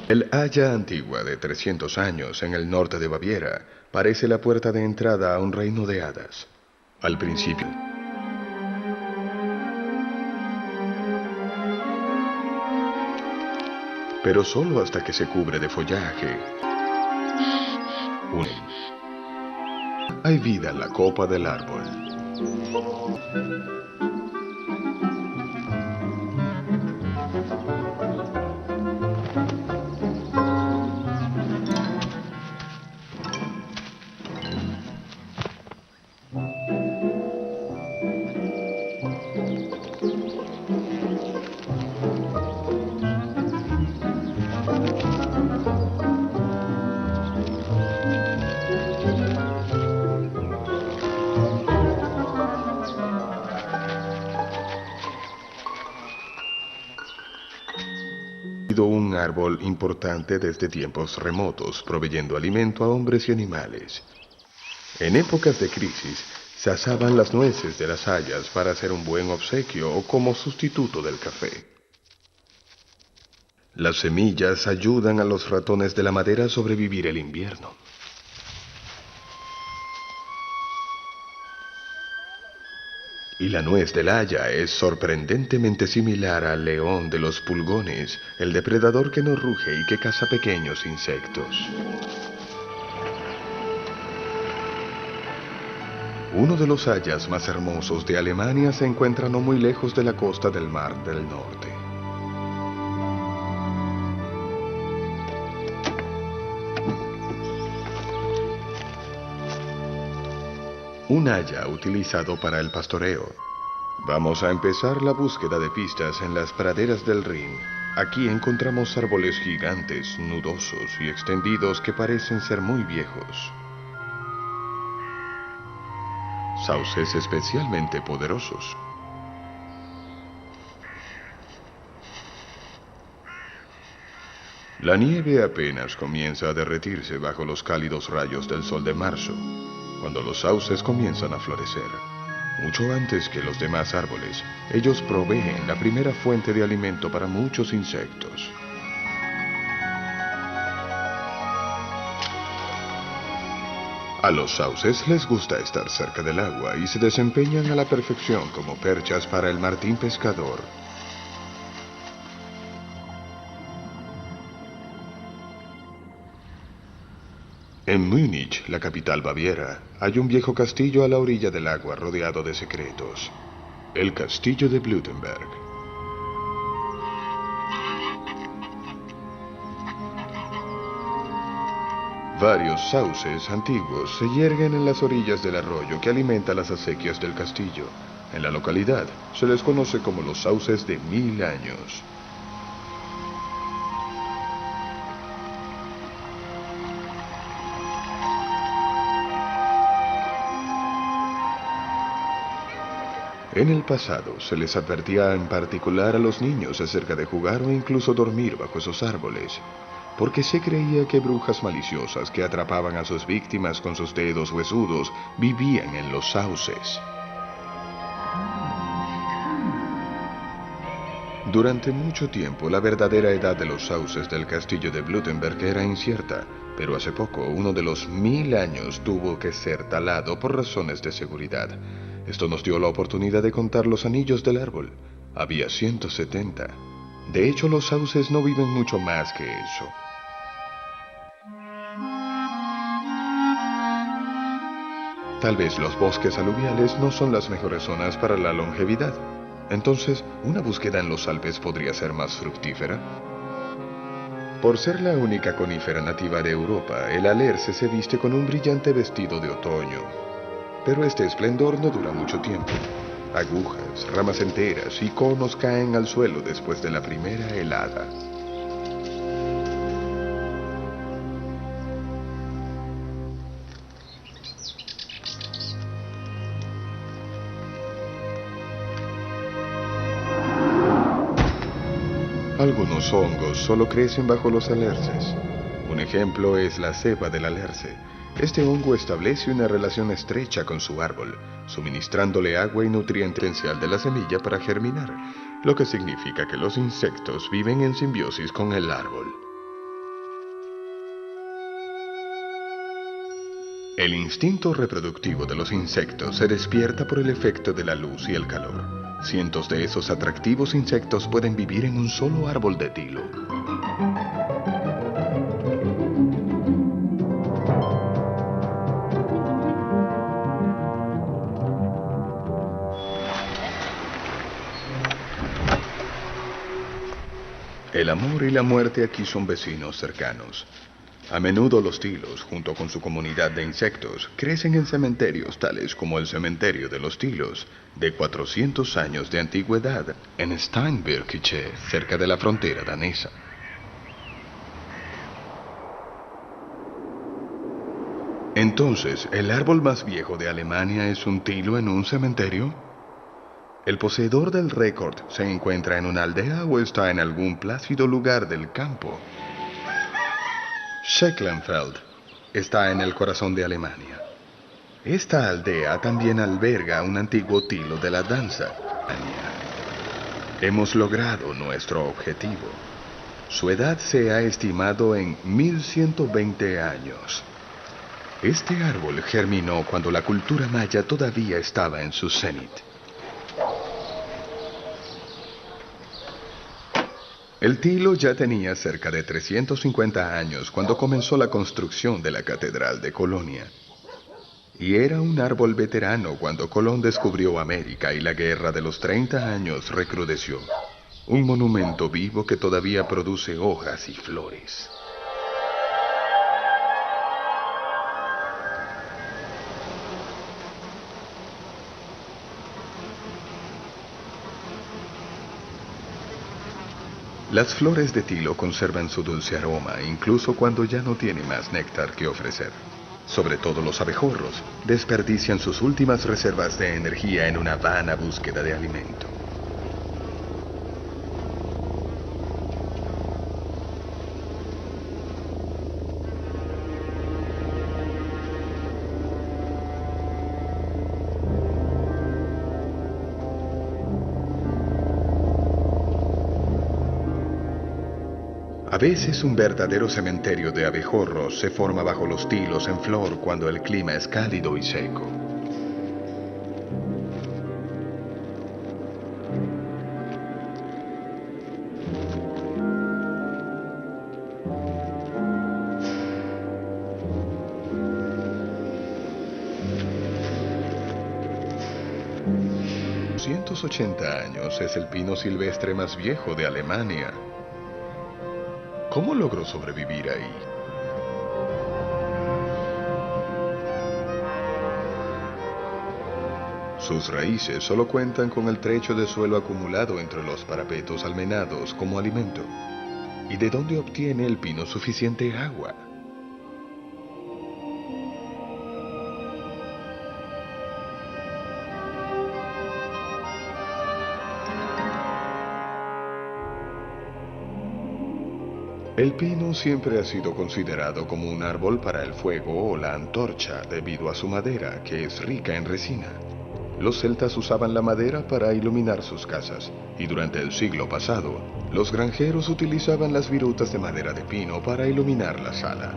El haya antigua de 300 años en el norte de Baviera parece la puerta de entrada a un reino de hadas. Al principio, pero solo hasta que se cubre de follaje. Hay vida en la copa del árbol. Un árbol importante desde tiempos remotos, proveyendo alimento a hombres y animales. En épocas de crisis, se asaban las nueces de las hayas para hacer un buen obsequio o como sustituto del café. Las semillas ayudan a los ratones de la madera a sobrevivir el invierno. Y la nuez del haya es sorprendentemente similar al león de los pulgones, el depredador que no ruge y que caza pequeños insectos. Uno de los hayas más hermosos de Alemania se encuentra no muy lejos de la costa del Mar del Norte. Un haya utilizado para el pastoreo. Vamos a empezar la búsqueda de pistas en las praderas del Rin. Aquí encontramos árboles gigantes, nudosos y extendidos que parecen ser muy viejos. Sauces especialmente poderosos. La nieve apenas comienza a derretirse bajo los cálidos rayos del sol de marzo, cuando los sauces comienzan a florecer. Mucho antes que los demás árboles, ellos proveen la primera fuente de alimento para muchos insectos. A los sauces les gusta estar cerca del agua y se desempeñan a la perfección como perchas para el martín pescador. En Múnich, la capital baviera, hay un viejo castillo a la orilla del agua rodeado de secretos. El castillo de Blutenberg. Varios sauces antiguos se yerguen en las orillas del arroyo que alimenta las acequias del castillo. En la localidad se les conoce como los sauces de 1000 años. En el pasado se les advertía en particular a los niños acerca de jugar o incluso dormir bajo esos árboles, porque se creía que brujas maliciosas que atrapaban a sus víctimas con sus dedos huesudos vivían en los sauces. Durante mucho tiempo, la verdadera edad de los sauces del castillo de Blutenberg era incierta, pero hace poco, uno de los 1000 años tuvo que ser talado por razones de seguridad. Esto nos dio la oportunidad de contar los anillos del árbol. Había 170. De hecho, los sauces no viven mucho más que eso. Tal vez los bosques aluviales no son las mejores zonas para la longevidad. Entonces, ¿una búsqueda en los Alpes podría ser más fructífera? Por ser la única conífera nativa de Europa, el alerce se viste con un brillante vestido de otoño. Pero este esplendor no dura mucho tiempo. Agujas, ramas enteras y conos caen al suelo después de la primera helada. Algunos hongos solo crecen bajo los alerces. Un ejemplo es la cepa del alerce. Este hongo establece una relación estrecha con su árbol, suministrándole agua y nutriente esencial de la semilla para germinar, lo que significa que los insectos viven en simbiosis con el árbol. El instinto reproductivo de los insectos se despierta por el efecto de la luz y el calor. Cientos de esos atractivos insectos pueden vivir en un solo árbol de tilo. El amor y la muerte aquí son vecinos cercanos. A menudo los tilos, junto con su comunidad de insectos, crecen en cementerios tales como el cementerio de los tilos, de 400 años de antigüedad, en Steinbürkirche, cerca de la frontera danesa. Entonces, ¿el árbol más viejo de Alemania es un tilo en un cementerio? ¿El poseedor del récord se encuentra en una aldea o está en algún plácido lugar del campo? Schecklenfeld está en el corazón de Alemania. Esta aldea también alberga un antiguo tilo de la danza. Hemos logrado nuestro objetivo. Su edad se ha estimado en 1120 años. Este árbol germinó cuando la cultura maya todavía estaba en su cenit. El tilo ya tenía cerca de 350 años cuando comenzó la construcción de la Catedral de Colonia. Y era un árbol veterano cuando Colón descubrió América y la Guerra de los 30 años recrudeció. Un monumento vivo que todavía produce hojas y flores. Las flores de tilo conservan su dulce aroma incluso cuando ya no tiene más néctar que ofrecer. Sobre todo los abejorros desperdician sus últimas reservas de energía en una vana búsqueda de alimento. A veces un verdadero cementerio de abejorros se forma bajo los tilos en flor cuando el clima es cálido y seco. ...180 años es el pino silvestre más viejo de Alemania. ¿Cómo logró sobrevivir ahí? Sus raíces solo cuentan con el trecho de suelo acumulado entre los parapetos almenados como alimento. ¿Y de dónde obtiene el pino suficiente agua? El pino siempre ha sido considerado como un árbol para el fuego o la antorcha debido a su madera, que es rica en resina. Los celtas usaban la madera para iluminar sus casas, y durante el siglo pasado, los granjeros utilizaban las virutas de madera de pino para iluminar la sala.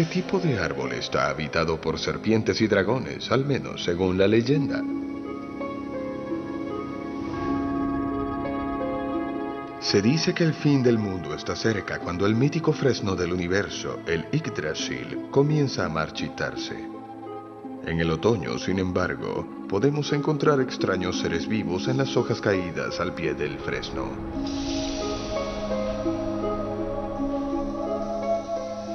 ¿Qué tipo de árbol está habitado por serpientes y dragones, al menos según la leyenda? Se dice que el fin del mundo está cerca cuando el mítico fresno del universo, el Yggdrasil, comienza a marchitarse. En el otoño, sin embargo, podemos encontrar extraños seres vivos en las hojas caídas al pie del fresno.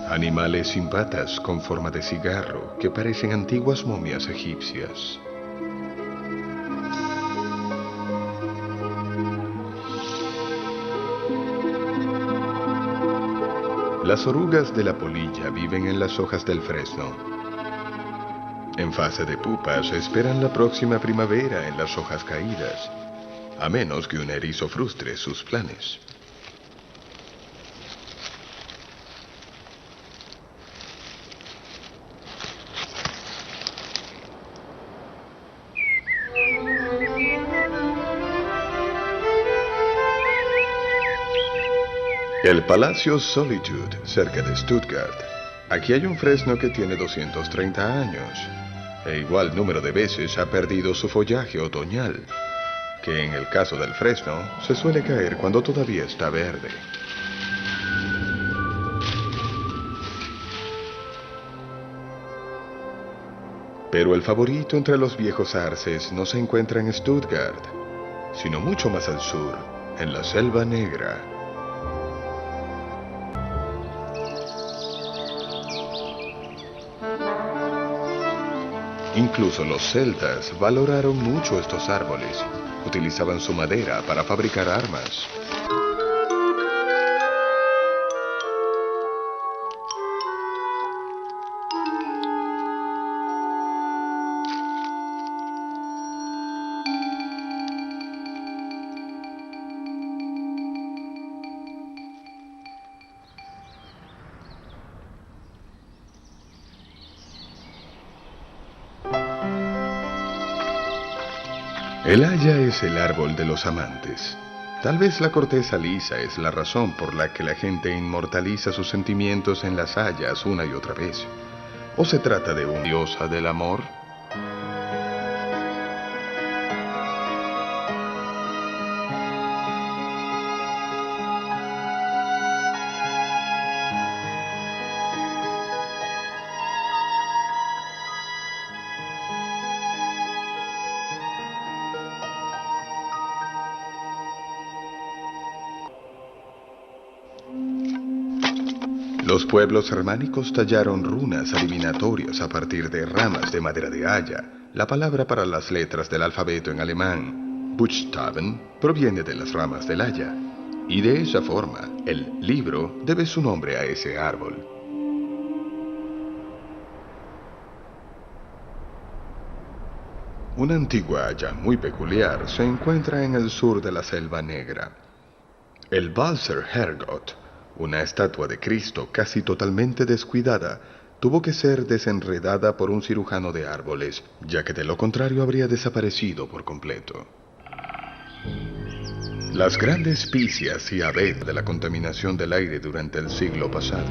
Animales sin patas con forma de cigarro que parecen antiguas momias egipcias. Las orugas de la polilla viven en las hojas del fresno. En fase de pupas esperan la próxima primavera en las hojas caídas, a menos que un erizo frustre sus planes. El Palacio Solitude, cerca de Stuttgart. Aquí hay un fresno que tiene 230 años, e igual número de veces ha perdido su follaje otoñal, que en el caso del fresno se suele caer cuando todavía está verde. Pero el favorito entre los viejos arces no se encuentra en Stuttgart, sino mucho más al sur, en la Selva Negra. Incluso los celtas valoraron mucho estos árboles. Utilizaban su madera para fabricar armas. El haya es el árbol de los amantes. Tal vez la corteza lisa es la razón por la que la gente inmortaliza sus sentimientos en las hayas una y otra vez. ¿O se trata de una diosa del amor? Los pueblos germánicos tallaron runas adivinatorias a partir de ramas de madera de haya. La palabra para las letras del alfabeto en alemán, Buchstaben, proviene de las ramas del haya. Y de esa forma, el libro debe su nombre a ese árbol. Una antigua haya muy peculiar se encuentra en el sur de la Selva Negra. El Balser Hergot, una estatua de Cristo casi totalmente descuidada, tuvo que ser desenredada por un cirujano de árboles, ya que de lo contrario habría desaparecido por completo. Las grandes picias y abet de la contaminación del aire durante el siglo pasado.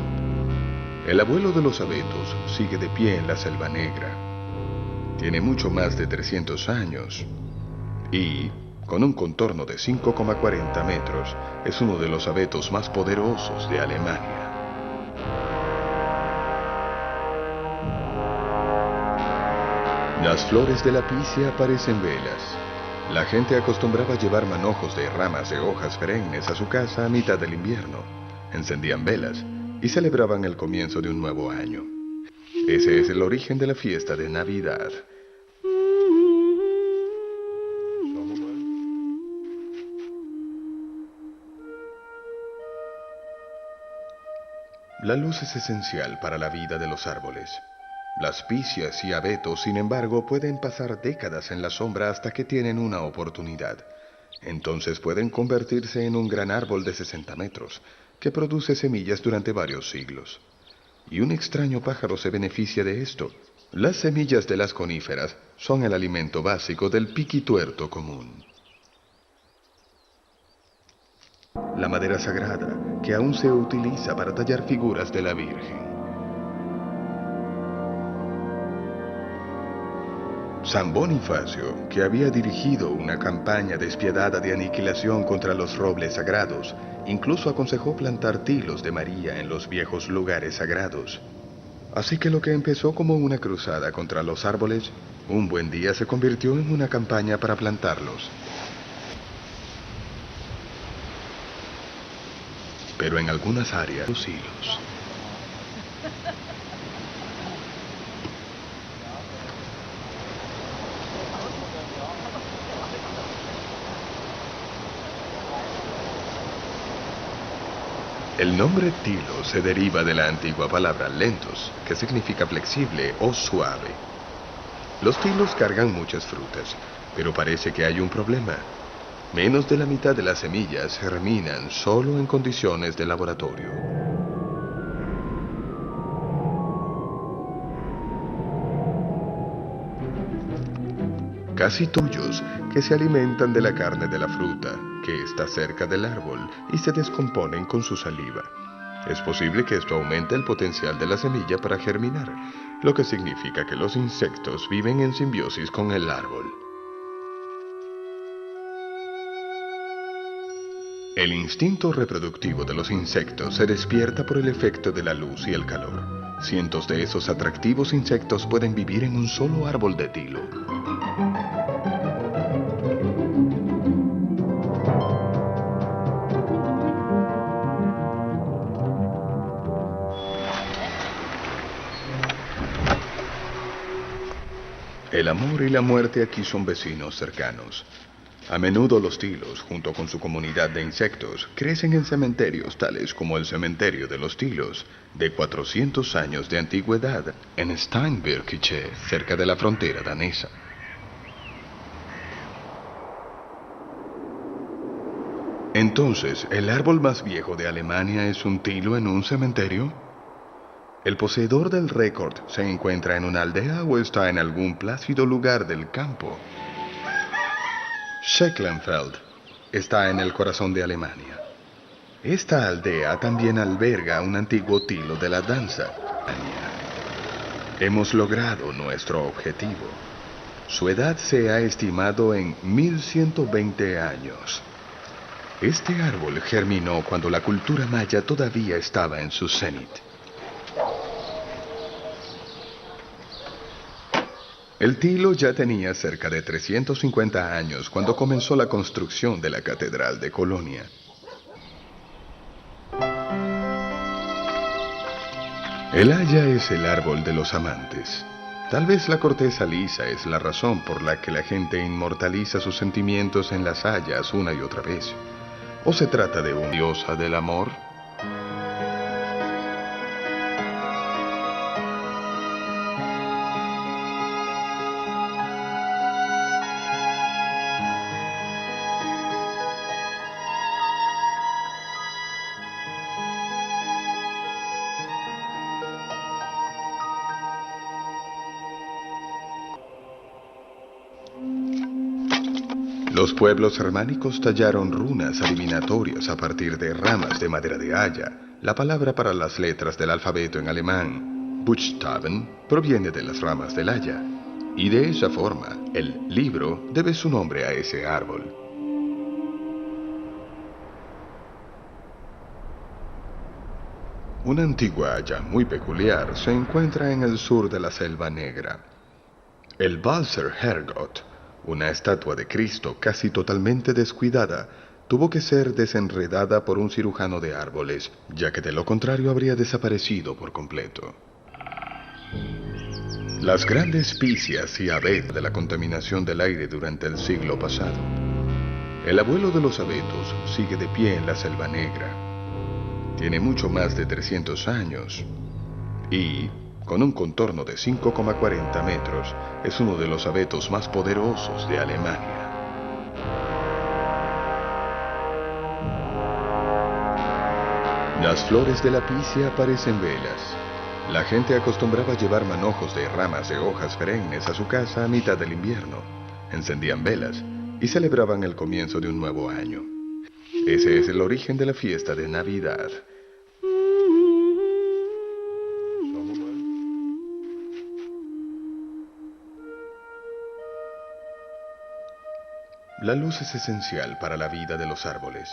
El abuelo de los abetos sigue de pie en la Selva Negra. Tiene mucho más de 300 años y, con un contorno de 5,40 metros, es uno de los abetos más poderosos de Alemania. Las flores de la picia parecen velas. La gente acostumbraba llevar manojos de ramas de hojas perennes a su casa a mitad del invierno. Encendían velas y celebraban el comienzo de un nuevo año. Ese es el origen de la fiesta de Navidad. La luz es esencial para la vida de los árboles. Las picias y abetos, sin embargo, pueden pasar décadas en la sombra hasta que tienen una oportunidad. Entonces pueden convertirse en un gran árbol de 60 metros, que produce semillas durante varios siglos. Y un extraño pájaro se beneficia de esto. Las semillas de las coníferas son el alimento básico del piquituerto común. La madera sagrada, que aún se utiliza para tallar figuras de la Virgen. San Bonifacio, que había dirigido una campaña despiadada de aniquilación contra los robles sagrados, incluso aconsejó plantar tilos de María en los viejos lugares sagrados. Así que lo que empezó como una cruzada contra los árboles, un buen día se convirtió en una campaña para plantarlos. Pero en algunas áreas, los hilos. El nombre tilo se deriva de la antigua palabra lentos, que significa flexible o suave. Los tilos cargan muchas frutas, pero parece que hay un problema. Menos de la mitad de las semillas germinan solo en condiciones de laboratorio. Casi tuyos, que se alimentan de la carne de la fruta, que está cerca del árbol, y se descomponen con su saliva. Es posible que esto aumente el potencial de la semilla para germinar, lo que significa que los insectos viven en simbiosis con el árbol. El instinto reproductivo de los insectos se despierta por el efecto de la luz y el calor. Cientos de esos atractivos insectos pueden vivir en un solo árbol de tilo. El amor y la muerte aquí son vecinos cercanos. A menudo los tilos, junto con su comunidad de insectos, crecen en cementerios tales como el cementerio de los tilos, de 400 años de antigüedad, en Steinbirkirche, cerca de la frontera danesa. Entonces, ¿el árbol más viejo de Alemania es un tilo en un cementerio? ¿El poseedor del récord se encuentra en una aldea o está en algún plácido lugar del campo? Schecklenfeld está en el corazón de Alemania. Esta aldea también alberga un antiguo tilo de la danza. Hemos logrado nuestro objetivo. Su edad se ha estimado en 1120 años. Este árbol germinó cuando la cultura maya todavía estaba en su cenit. El tilo ya tenía cerca de 350 años cuando comenzó la construcción de la Catedral de Colonia. El haya es el árbol de los amantes. Tal vez la corteza lisa es la razón por la que la gente inmortaliza sus sentimientos en las hayas una y otra vez. ¿O se trata de una diosa del amor? Los pueblos germánicos tallaron runas adivinatorias a partir de ramas de madera de haya. La palabra para las letras del alfabeto en alemán, Buchstaben, proviene de las ramas del haya. Y de esa forma, el libro debe su nombre a ese árbol. Una antigua haya muy peculiar se encuentra en el sur de la Selva Negra. El Balser Herrgott, una estatua de Cristo casi totalmente descuidada, tuvo que ser desenredada por un cirujano de árboles, ya que de lo contrario habría desaparecido por completo. Las grandes picias y abetos de la contaminación del aire durante el siglo pasado. El abuelo de los abetos sigue de pie en la Selva Negra. Tiene mucho más de 300 años y, con un contorno de 5,40 metros, es uno de los abetos más poderosos de Alemania. Las flores de la picia parecen velas. La gente acostumbraba llevar manojos de ramas de hojas perennes a su casa a mitad del invierno. Encendían velas y celebraban el comienzo de un nuevo año. Ese es el origen de la fiesta de Navidad. La luz es esencial para la vida de los árboles.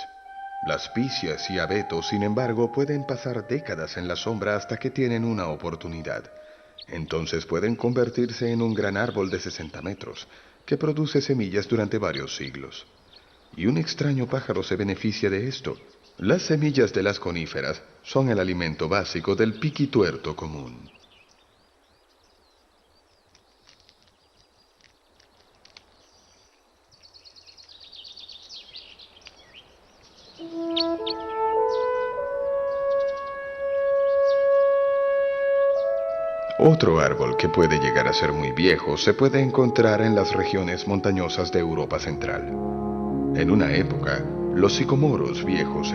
Las picias y abetos, sin embargo, pueden pasar décadas en la sombra hasta que tienen una oportunidad. Entonces pueden convertirse en un gran árbol de 60 metros, que produce semillas durante varios siglos. Y un extraño pájaro se beneficia de esto. Las semillas de las coníferas son el alimento básico del piquituerto común. Otro árbol que puede llegar a ser muy viejo se puede encontrar en las regiones montañosas de Europa Central. En una época, los sicomoros viejos